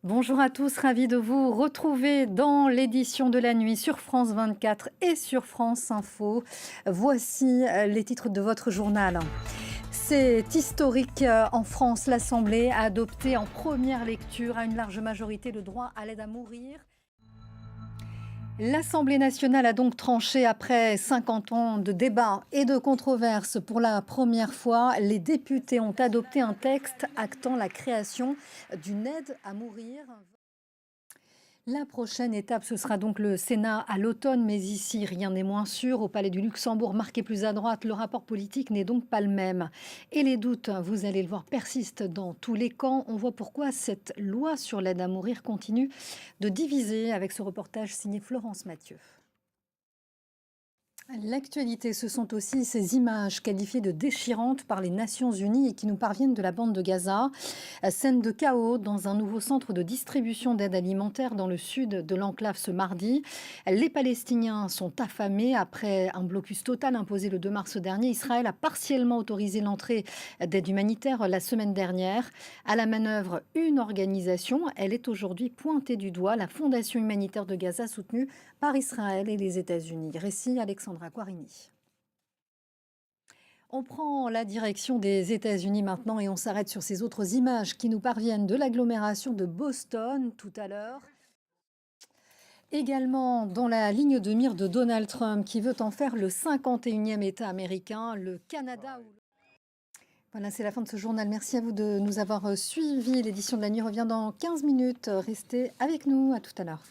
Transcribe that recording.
Bonjour à tous, ravi de vous retrouver dans l'édition de la nuit sur France 24 et sur France Info. Voici les titres de votre journal. C'est historique en France. L'Assemblée a adopté en première lecture à une large majorité le droit à l'aide à mourir. L'Assemblée nationale a donc tranché après 50 ans de débats et de controverses. Pour la première fois, les députés ont adopté un texte actant la création d'une aide à mourir. La prochaine étape, ce sera donc le Sénat à l'automne, mais ici, rien n'est moins sûr. Au Palais du Luxembourg, marqué plus à droite, le rapport politique n'est donc pas le même. Et les doutes, vous allez le voir, persistent dans tous les camps. On voit pourquoi cette loi sur l'aide à mourir continue de diviser avec ce reportage signé Florence Mathieu. L'actualité, ce sont aussi ces images qualifiées de déchirantes par les Nations Unies et qui nous parviennent de la bande de Gaza. Scène de chaos dans un nouveau centre de distribution d'aide alimentaire dans le sud de l'enclave ce mardi. Les Palestiniens sont affamés après un blocus total imposé le 2 mars dernier. Israël a partiellement autorisé l'entrée d'aide humanitaire la semaine dernière. À la manœuvre, une organisation, elle est aujourd'hui pointée du doigt, la Fondation humanitaire de Gaza soutenue par Israël et les États-Unis. Récit Alexandra Quarini. On prend la direction des États-Unis maintenant et on s'arrête sur ces autres images qui nous parviennent de l'agglomération de Boston tout à l'heure. Également dans la ligne de mire de Donald Trump qui veut en faire le 51e État américain, le Canada. Voilà, c'est la fin de ce journal. Merci à vous de nous avoir suivis. L'édition de la nuit revient dans 15 minutes. Restez avec nous. À tout à l'heure.